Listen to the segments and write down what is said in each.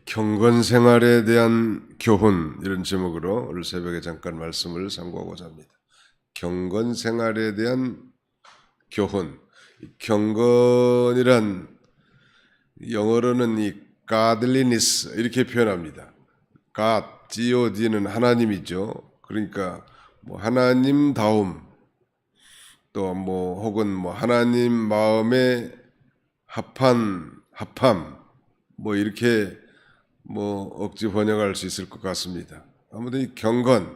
경건 생활에 대한 교훈, 이런 제목으로 오늘 새벽에 잠깐 말씀을 상고하고자 합니다. 경건 생활에 대한 교훈. 경건이란 영어로는 이 godliness 이렇게 표현합니다. God는 하나님이죠. 그러니까 뭐 하나님다움, 또 뭐 혹은 뭐 하나님 마음에 합함, 뭐 이렇게 뭐 억지 번역할 수 있을 것 같습니다. 아무튼 이 경건,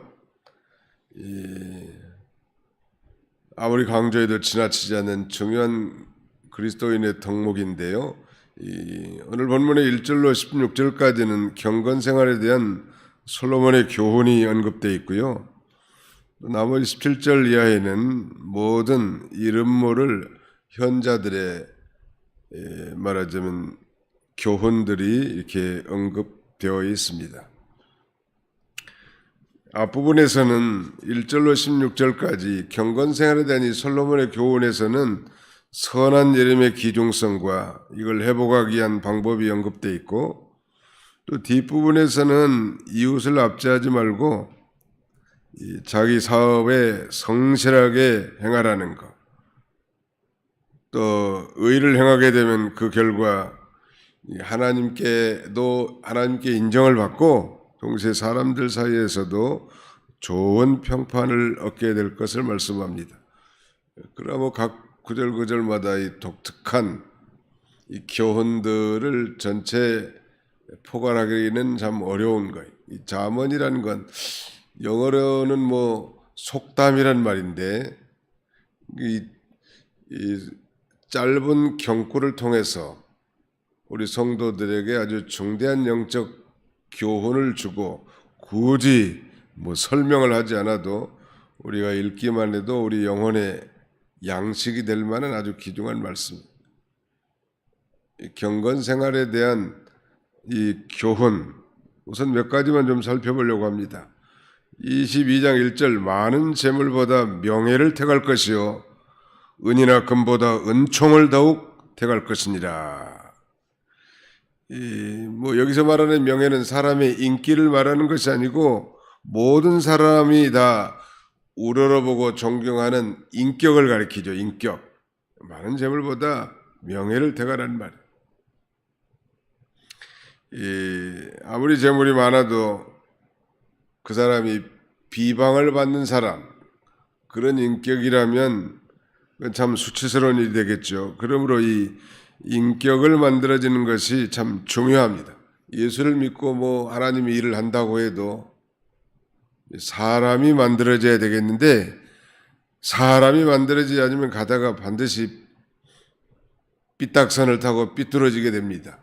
아무리 강조해도 지나치지 않는 중요한 그리스도인의 덕목인데요. 오늘 본문의 1절로 16절까지는 경건 생활에 대한 솔로몬의 교훈이 언급되어 있고요. 나머지 17절 이하에는 모든 이름 모를 현자들의 말하자면 교훈들이 이렇게 언급되어 있습니다. 앞부분에서는 1절로 16절까지 경건 생활에 대한 이 솔로몬의 교훈에서는 선한 예림의 기중성과 이걸 회복하기 위한 방법이 언급되어 있고, 또 뒷부분에서는 이웃을 압제하지 말고 자기 사업에 성실하게 행하라는 것, 또 의를 행하게 되면 그 결과 하나님께 인정을 받고 동시에 사람들 사이에서도 좋은 평판을 얻게 될 것을 말씀합니다. 그러나 각 구절마다 이 독특한 이 교훈들을 전체 포괄하기는 참 어려운 거예요. 이 잠언이라는 건 영어로는 뭐 속담이란 말인데, 이 짧은 경구를 통해서 우리 성도들에게 아주 중대한 영적 교훈을 주고, 굳이 뭐 설명을 하지 않아도 우리가 읽기만 해도 우리 영혼의 양식이 될 만한 아주 귀중한 말씀. 경건 생활에 대한 이 교훈, 우선 몇 가지만 좀 살펴보려고 합니다. 22장 1절, 많은 재물보다 명예를 택할 것이요 은이나 금보다 은총을 더욱 택할 것이니라. 뭐 여기서 말하는 명예는 사람의 인기를 말하는 것이 아니고 모든 사람이 다 우러러보고 존경하는 인격을 가리키죠. 인격. 많은 재물보다 명예를 택하라는 말이에요. 아무리 재물이 많아도 그 사람이 비방을 받는 사람, 그런 인격이라면 그건 참 수치스러운 일이 되겠죠. 그러므로 이 인격을 만들어지는 것이 참 중요합니다. 예수를 믿고 뭐 하나님의 일을 한다고 해도 사람이 만들어져야 되겠는데, 사람이 만들어지지 않으면 가다가 반드시 삐딱선을 타고 삐뚤어지게 됩니다.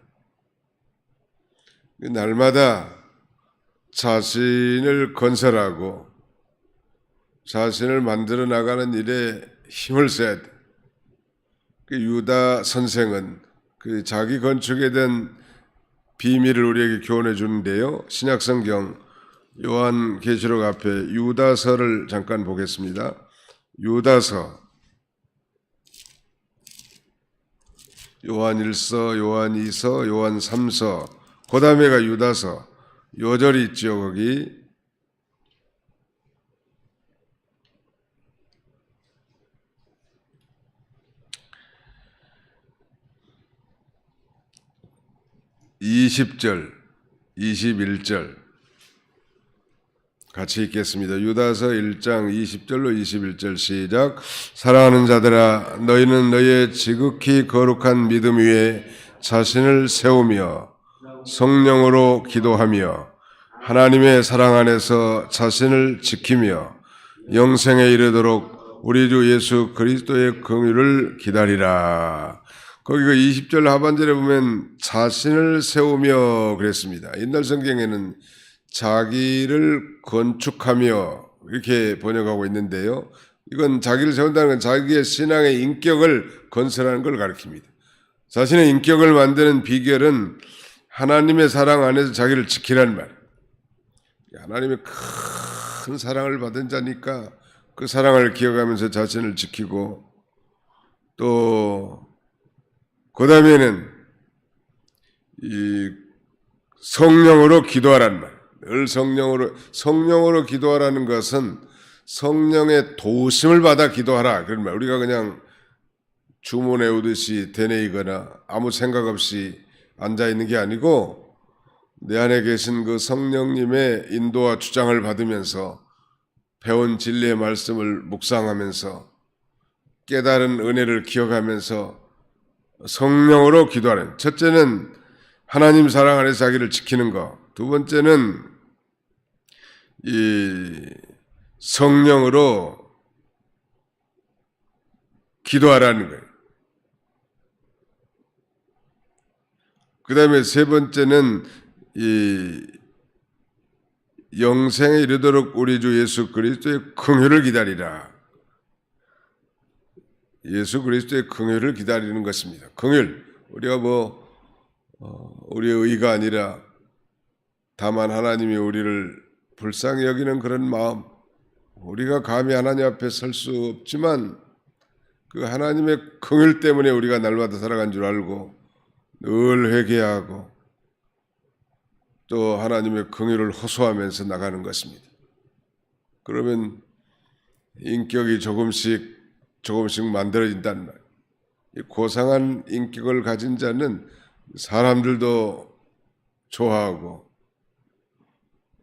날마다 자신을 건설하고 자신을 만들어 나가는 일에 힘을 써야 돼. 유다 선생은 그 자기 건축에 대한 비밀을 우리에게 교훈해 주는데요. 신약성경 요한계시록 앞에 유다서를 잠깐 보겠습니다. 유다서, 요한 1서, 요한 2서, 요한 3서, 그 다음에가 유다서. 요절이 있죠, 거기. (20절) 21절 같이 읽겠습니다. 유다서 1장 20절로 21절 시작. 사랑하는 자들아, 너희는 너희의 지극히 거룩한 믿음 위에 자신을 세우며 성령으로 기도하며 하나님의 사랑 안에서 자신을 지키며 영생에 이르도록 우리 주 예수 그리스도의 긍휼을 기다리라. 거기 그 20절 하반절에 보면 자신을 세우며 그랬습니다. 옛날 성경에는 자기를 건축하며 이렇게 번역하고 있는데요. 이건 자기를 세운다는 건 자기의 신앙의 인격을 건설하는 걸 가리킵니다. 자신의 인격을 만드는 비결은 하나님의 사랑 안에서 자기를 지키라는 말. 하나님의 큰 사랑을 받은 자니까 그 사랑을 기억하면서 자신을 지키고, 또 그 다음에는 이 성령으로 기도하라는 말. 늘 성령으로 기도하라는 것은 성령의 도심을 받아 기도하라. 그런 말. 우리가 그냥 주문 외우듯이 되뇌이거나 아무 생각 없이 앉아있는 게 아니고 내 안에 계신 그 성령님의 인도와 주장을 받으면서 배운 진리의 말씀을 묵상하면서 깨달은 은혜를 기억하면서 성령으로 기도하는. 첫째는 하나님 사랑 안에서 자기를 지키는 것. 두 번째는 이 성령으로 기도하라는 거예요. 그 다음에 세 번째는 이 영생에 이르도록 우리 주 예수 그리스도의 긍휼을 기다리라. 예수 그리스도의 긍휼을 기다리는 것입니다. 긍휼. 우리가 우리의 의가 아니라 다만 하나님이 우리를 불쌍히 여기는 그런 마음. 우리가 감히 하나님 앞에 설 수 없지만 그 하나님의 긍휼 때문에 우리가 날마다 살아간 줄 알고 늘 회개하고 또 하나님의 긍휼을 호소하면서 나가는 것입니다. 그러면 인격이 조금씩 만들어진다는 말. 고상한 인격을 가진 자는 사람들도 좋아하고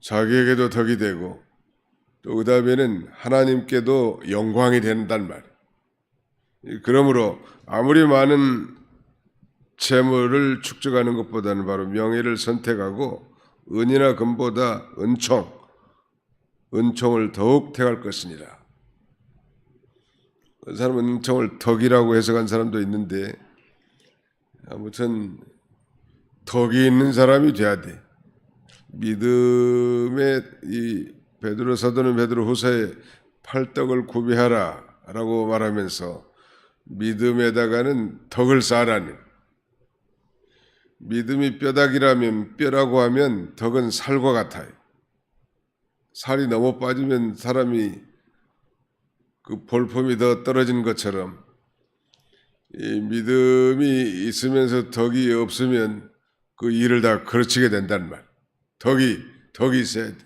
자기에게도 덕이 되고 또 그 다음에는 하나님께도 영광이 된다는 말. 그러므로 아무리 많은 재물을 축적하는 것보다는 바로 명예를 선택하고 은이나 금보다 은총을 더욱 택할 것이니라. 그 사람은 은총을 덕이라고 해석한 사람도 있는데 아무튼 덕이 있는 사람이 돼야 돼. 믿음의 이 사도는 베드로후서에 팔덕을 구비하라 라고 말하면서 믿음에다가는 덕을 쌓으라는. 믿음이 뼈다귀라면 뼈라고 하면 덕은 살과 같아요. 살이 너무 빠지면 사람이 그 볼품이 더 떨어진 것처럼 이 믿음이 있으면서 덕이 없으면 그 일을 다 거르치게 된다는 말. 덕이 있어야 돼.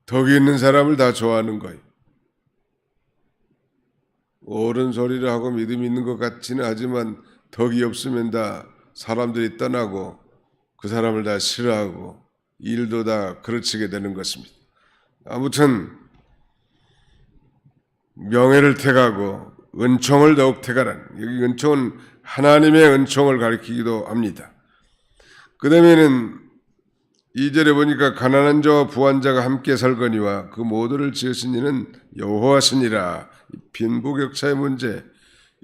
덕이 있는 사람을 다 좋아하는 거예요. 옳은 소리를 하고 믿음이 있는 것 같지는 하지만 덕이 없으면 다 사람들이 떠나고 그 사람을 다 싫어하고 일도 다 거르치게 되는 것입니다. 아무튼 명예를 택하고 은총을 더욱 택하라는. 여기 은총은 하나님의 은총을 가리키기도 합니다. 그 다음에는 2절에 보니까 가난한 자와 부한 자가 함께 살거니와 그 모두를 지으신 이는 여호와시니라. 빈부격차의 문제,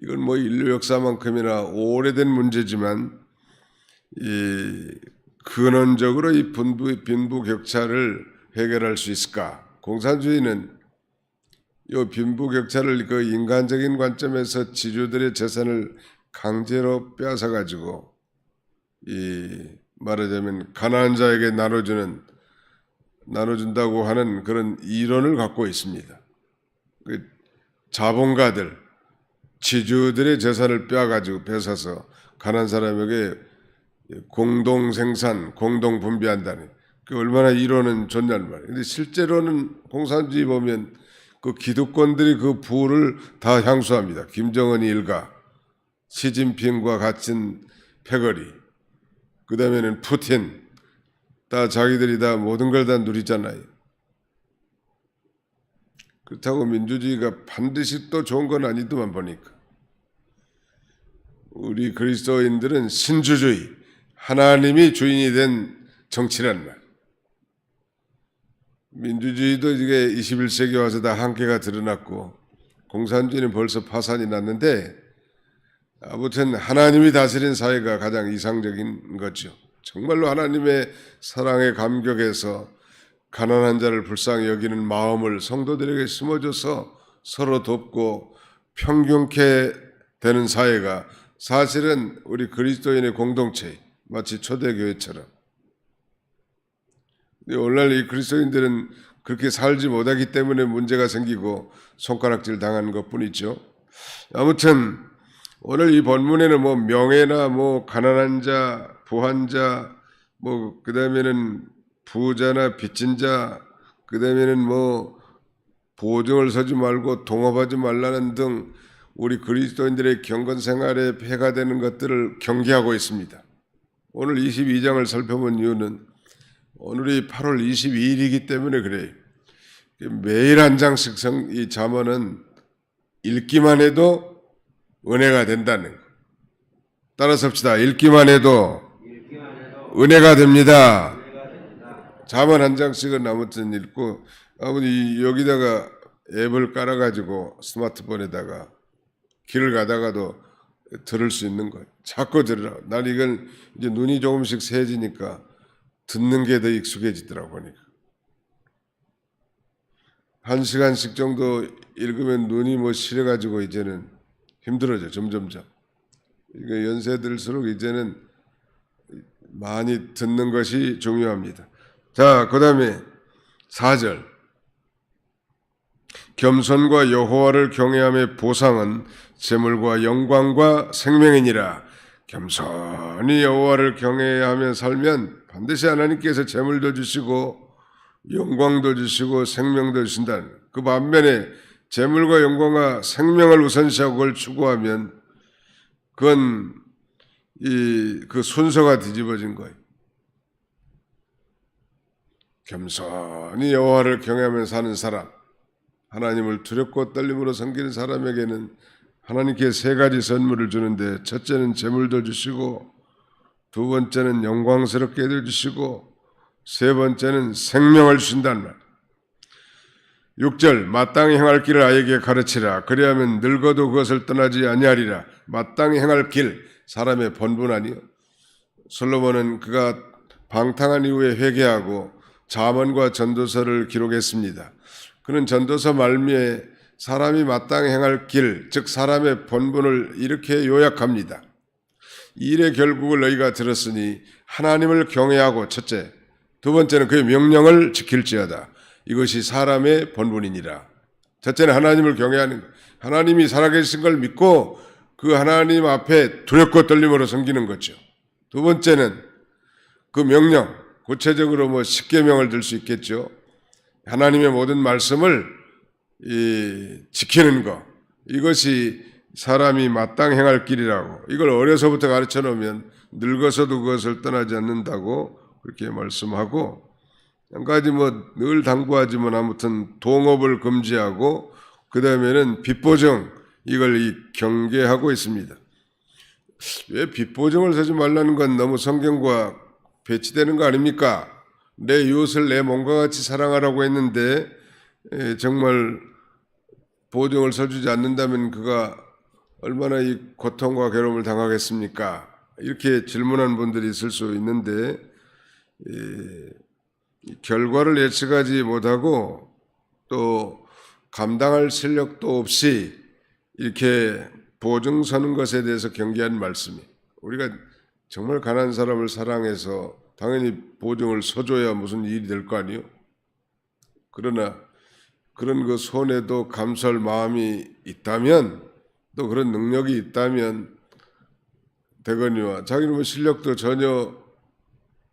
이건 인류 역사만큼이나 오래된 문제지만 근원적으로 이 빈부격차를 해결할 수 있을까? 공산주의는 이 빈부격차를 그 인간적인 관점에서 지주들의 재산을 강제로 빼앗아 가지고 말하자면 가난한 자에게 나눠준다고 하는 그런 이론을 갖고 있습니다. 그 자본가들, 지주들의 재산을 뺏어서 가난한 사람에게 공동생산, 공동분배한다는 그 얼마나 이론은 좋냐는 말이에요. 근데 실제로는 공산주의 보면 그 기득권들이 그 부를 다 향수합니다. 김정은이 일가, 시진핑과 같은 패거리, 그 다음에는 푸틴, 다 자기들이 다 모든 걸 다 누리잖아요. 그렇다고 민주주의가 반드시 또 좋은 건 아니더만 보니까. 우리 그리스도인들은 신주주의, 하나님이 주인이 된 정치란 말. 민주주의도 이게 21세기 와서 다 한계가 드러났고 공산주의는 벌써 파산이 났는데 아무튼 하나님이 다스린 사회가 가장 이상적인 거죠. 정말로 하나님의 사랑에 감격해서 가난한 자를 불쌍히 여기는 마음을 성도들에게 심어줘서 서로 돕고 평균케 되는 사회가 사실은 우리 그리스도인의 공동체, 마치 초대교회처럼. 오늘날 이 그리스도인들은 그렇게 살지 못하기 때문에 문제가 생기고 손가락질 당하는 것뿐이죠. 아무튼 오늘 이 본문에는 명예나 가난한 자, 부한 자, 뭐 그다음에는 부자나 빚진 자, 그다음에는 뭐 보증을 서지 말고 동업하지 말라는 등 우리 그리스도인들의 경건 생활에 폐가 되는 것들을 경계하고 있습니다. 오늘 22장을 살펴본 이유는 오늘이 8월 22일이기 때문에 그래요. 매일 한 장씩 이 잠언은 읽기만 해도 은혜가 된다는 거. 따라서 합시다. 읽기만 해도 은혜가 됩니다. 잠언 한 장씩은 아무튼 읽고, 아무튼 여기다가 앱을 깔아가지고 스마트폰에다가 길을 가다가도 들을 수 있는 거예요. 자꾸 들으라. 난 이건 이제 눈이 조금씩 새해지니까 듣는 게 더 익숙해지더라고 보니까. 1시간씩 정도 읽으면 눈이 뭐 시려가지고 이제는 힘들어져, 점점점. 이거 연세 들수록 이제는 많이 듣는 것이 중요합니다. 자, 그 다음에 4절. 겸손과 여호와를 경외함의 보상은 재물과 영광과 생명이니라. 겸손히 여호와를 경외하며 살면 반드시 하나님께서 재물도 주시고 영광도 주시고 생명도 주신다. 그 반면에 재물과 영광과 생명을 우선시하고 그걸 추구하면 그건 그 순서가 뒤집어진 거예요. 겸손히 여호와를 경외하며 사는 사람, 하나님을 두렵고 떨림으로 섬기는 사람에게는 하나님께 세 가지 선물을 주는데, 첫째는 재물도 주시고, 두 번째는 영광스럽게 해주시고, 세 번째는 생명을 주신다는 말. 6절. 마땅히 행할 길을 아이에게 가르치라. 그리하면 늙어도 그것을 떠나지 아니하리라. 마땅히 행할 길, 사람의 본분 아니요. 솔로몬은 그가 방탕한 이후에 회개하고 잠언과 전도서를 기록했습니다. 그는 전도서 말미에 사람이 마땅히 행할 길, 즉 사람의 본분을 이렇게 요약합니다. 이 일의 결국을 너희가 들었으니 하나님을 경외하고, 첫째, 두 번째는 그의 명령을 지킬지어다. 이것이 사람의 본분이니라. 첫째는 하나님을 경외하는 것, 하나님이 살아계신 걸 믿고 그 하나님 앞에 두렵고 떨림으로 섬기는 거죠. 두 번째는 그 명령, 구체적으로 뭐 십계명을 들 수 있겠죠. 하나님의 모든 말씀을 지키는 것, 이것이 사람이 마땅히 행할 길이라고. 이걸 어려서부터 가르쳐 놓으면 늙어서도 그것을 떠나지 않는다고 그렇게 말씀하고, 한 가지 뭐 늘 당부하지만 아무튼 동업을 금지하고, 그 다음에는 빚보증, 이걸 경계하고 있습니다. 왜 빚보증을 서지 말라는 건 너무 성경과 배치되는 거 아닙니까? 내 이웃을 내 몸과 같이 사랑하라고 했는데 정말 보증을 서주지 않는다면 그가 얼마나 이 고통과 괴로움을 당하겠습니까? 이렇게 질문한 분들이 있을 수 있는데, 결과를 예측하지 못하고 또 감당할 실력도 없이 이렇게 보증 서는 것에 대해서 경계한 말씀이, 우리가 정말 가난한 사람을 사랑해서 당연히 보증을 서줘야 무슨 일이 될 거 아니에요. 그러나 그런 그 손해도 감수할 마음이 있다면, 또 그런 능력이 있다면 되거니와, 자기는 뭐 실력도 전혀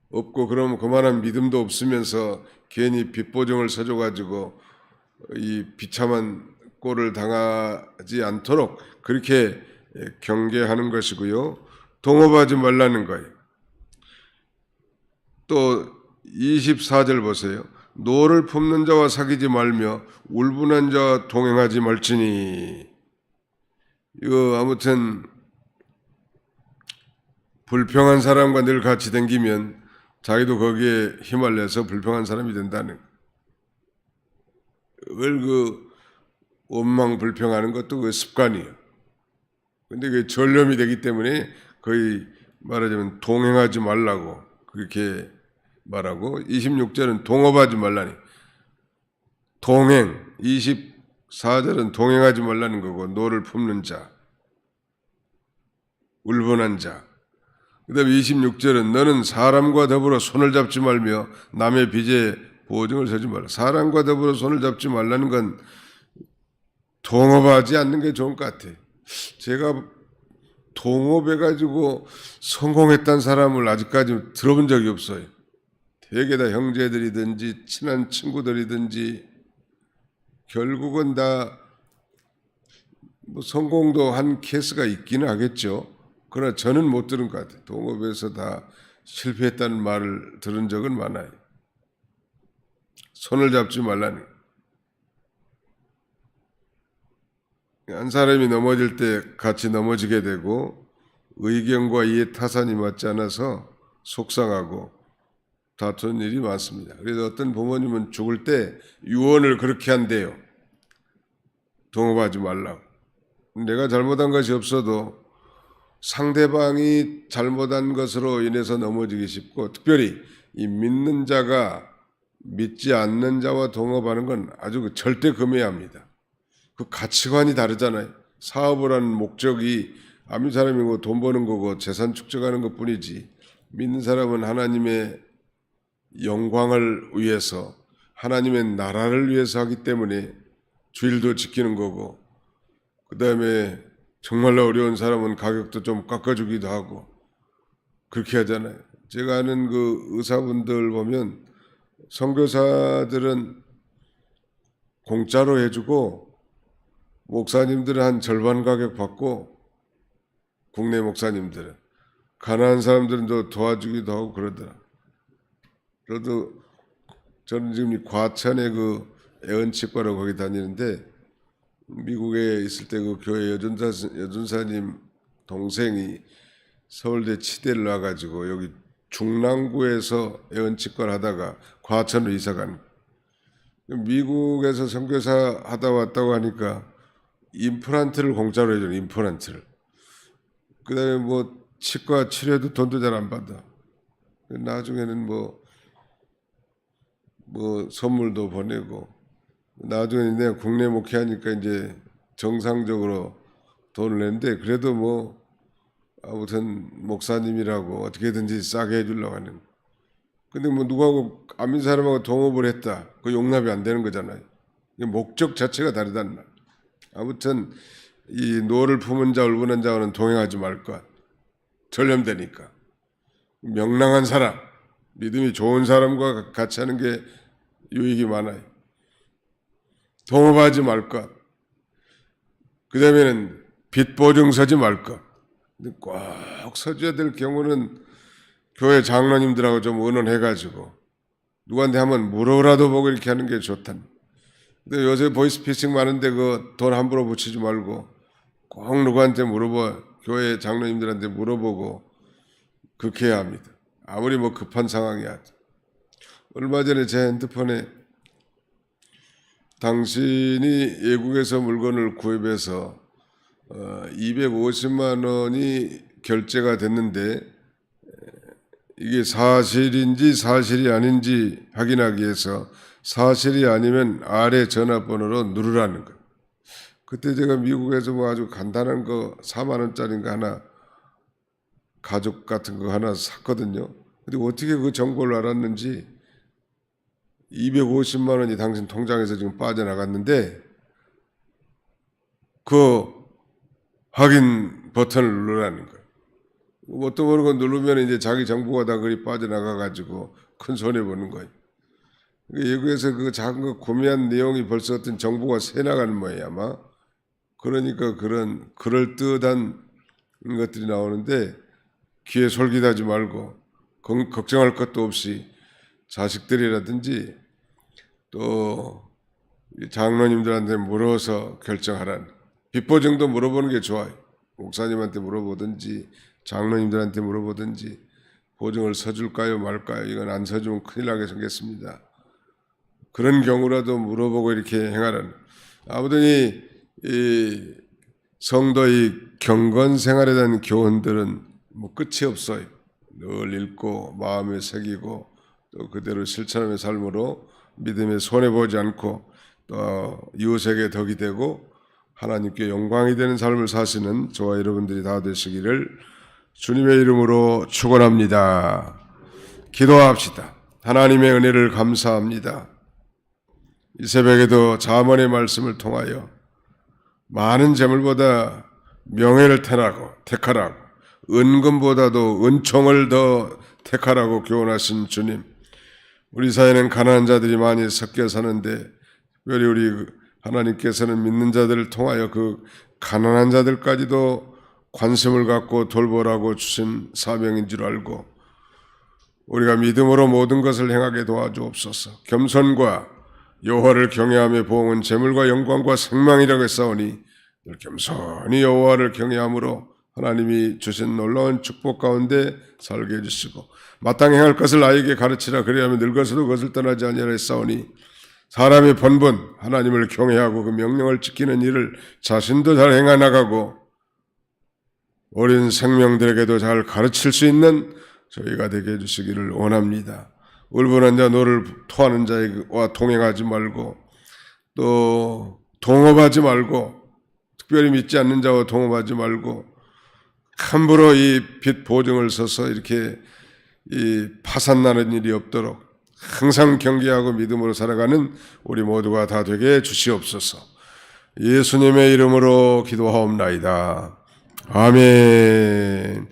없고 그러면 그만한 믿음도 없으면서 괜히 빚보증을 서줘가지고 이 비참한 꼴을 당하지 않도록 그렇게 경계하는 것이고요. 동업하지 말라는 거예요. 또 24절 보세요. 노를 품는 자와 사귀지 말며 울분한 자와 동행하지 말지니. 이거 아무튼 불평한 사람과 늘 같이 댕기면 자기도 거기에 휘말려서 불평한 사람이 된다는 거예요. 그 원망 불평하는 것도 그 습관이에요. 근데 그게 전염이 되기 때문에 거의 말하자면 동행하지 말라고 그렇게 말하고, 26절은 동업하지 말라니. 동행, 24절은 동행하지 말라는 거고, 노를 품는 자, 울분한 자. 그 다음에 26절은 너는 사람과 더불어 손을 잡지 말며 남의 빚에 보증을 서지 말라. 사람과 더불어 손을 잡지 말라는 건 동업하지 않는 게 좋은 것 같아요. 제가 동업해가지고 성공했다는 사람을 아직까지 들어본 적이 없어요. 대개 다 형제들이든지 친한 친구들이든지 결국은 다 뭐 성공도 한 케이스가 있기는 하겠죠. 그러나 저는 못 들은 것 같아요. 동업에서 다 실패했다는 말을 들은 적은 많아요. 손을 잡지 말라니. 한 사람이 넘어질 때 같이 넘어지게 되고 의견과 이해 타산이 맞지 않아서 속상하고 다투는 일이 많습니다. 그래서 어떤 부모님은 죽을 때 유언을 그렇게 한대요. 동업하지 말라고. 내가 잘못한 것이 없어도 상대방이 잘못한 것으로 인해서 넘어지기 쉽고, 특별히 이 믿는 자가 믿지 않는 자와 동업하는 건 아주 절대 금해야 합니다. 그 가치관이 다르잖아요. 사업을 하는 목적이 아무 사람이고 돈 버는 거고 재산 축적하는 것 뿐이지, 믿는 사람은 하나님의 영광을 위해서, 하나님의 나라를 위해서 하기 때문에 주일도 지키는 거고, 그 다음에 정말로 어려운 사람은 가격도 좀 깎아주기도 하고 그렇게 하잖아요. 제가 아는 그 의사분들 보면 선교사들은 공짜로 해주고 목사님들은 한 절반 가격 받고, 국내 목사님들은 가난한 사람들은 또 도와주기도 하고 그러더라. 그래도 저는 지금 이 과천에 그 애언치과로 거기 다니는데, 미국에 있을 때 그 교회 여준사님 동생이 서울대 치대를 나가지고 여기 중랑구에서 애언치과를 하다가 과천으로 이사 간 거예요. 미국에서 선교사 하다 왔다고 하니까 임플란트를 공짜로 해줘요. 임플란트를. 그 다음에 뭐 치과 치료도 돈도 잘 안 받아. 나중에는 뭐 선물도 보내고, 나중에 내가 국내 목회하니까 이제 정상적으로 돈을 냈는데, 그래도 뭐 아무튼 목사님이라고 어떻게든지 싸게 해주려고 하는. 근데 뭐 누구하고 안 믿는 사람하고 동업을 했다, 그 용납이 안 되는 거잖아요. 목적 자체가 다르단 말. 아무튼 이 노를 품은 자 울분한 자와는 동행하지 말 것. 전염되니까. 명랑한 사람, 믿음이 좋은 사람과 같이 하는 게 유익이 많아요. 동업하지 말 것. 그 다음에는 빚 보증 서지 말 것. 근데 꼭 서줘야 될 경우는 교회 장로님들하고 좀 의논해가지고 누구한테 한번 물어라도 보고 이렇게 하는 게 좋다. 근데 요새 보이스피싱 많은데 그 돈 함부로 붙이지 말고 꼭 누구한테 물어봐. 교회 장로님들한테 물어보고 그렇게 해야 합니다. 아무리 뭐 급한 상황이야. 얼마 전에 제 핸드폰에 당신이 외국에서 물건을 구입해서 250만 원이 결제가 됐는데 이게 사실인지 사실이 아닌지 확인하기 위해서 사실이 아니면 아래 전화번호로 누르라는 거. 그때 제가 미국에서 뭐 아주 간단한 거 4만 원짜리인가 하나, 가죽 같은 거 하나 샀거든요. 근데 어떻게 그 정보를 알았는지 250만 원이 당신 통장에서 지금 빠져나갔는데 그 확인 버튼을 누르라는 거예요. 뭣도 모르고 누르면 이제 자기 정보가 다 그리 빠져나가가지고 큰 손해보는 거예요. 외국에서 그 작은 거 구매한 내용이 벌써 어떤 정보가 새나가는 모양이야, 아마. 그러니까 그런 그럴듯한 것들이 나오는데 귀에 솔깃하지 말고 걱정할 것도 없이 자식들이라든지 또 장로님들한테 물어서 결정하라는. 빚보증도 물어보는 게 좋아요. 목사님한테 물어보든지 장로님들한테 물어보든지 보증을 서줄까요 말까요? 이건 안 서주면 큰일 나게 생겼습니다. 그런 경우라도 물어보고 이렇게 행하라는. 아무튼 이 성도의 경건 생활에 대한 교훈들은 뭐 끝이 없어요. 늘 읽고 마음에 새기고 또 그대로 실천하는 삶으로 믿음에 손해보지 않고 또 이웃에게 덕이 되고 하나님께 영광이 되는 삶을 사시는 저와 여러분들이 다 되시기를 주님의 이름으로 축원합니다. 기도합시다. 하나님의 은혜를 감사합니다. 이 새벽에도 잠언의 말씀을 통하여 많은 재물보다 명예를 택하라고 은금보다도 은총을 더 택하라고 교훈하신 주님, 우리 사회는 가난한 자들이 많이 섞여 사는데 특별히 우리 하나님께서는 믿는 자들을 통하여 그 가난한 자들까지도 관심을 갖고 돌보라고 주신 사명인 줄 알고 우리가 믿음으로 모든 것을 행하게 도와주옵소서. 겸손과 여호와를 경외하며 보응은 재물과 영광과 생명이라고 했사오니 늘 겸손히 여호와를 경외함으로 하나님이 주신 놀라운 축복 가운데 살게 해주시고 마땅히 행할 것을 나에게 가르치라. 그리하면 늙어서도 그것을 떠나지 아니하라 했사오니 사람의 본분 하나님을 경외하고 그 명령을 지키는 일을 자신도 잘 행해나가고 어린 생명들에게도 잘 가르칠 수 있는 저희가 되게 해주시기를 원합니다. 울분한 자 노를 토하는 자와 동행하지 말고 또 동업하지 말고 특별히 믿지 않는 자와 동업하지 말고 함부로 이 빚 보증을 서서 이렇게 이 파산나는 일이 없도록 항상 경계하고 믿음으로 살아가는 우리 모두가 다 되게 해주시옵소서. 예수님의 이름으로 기도하옵나이다. 아멘.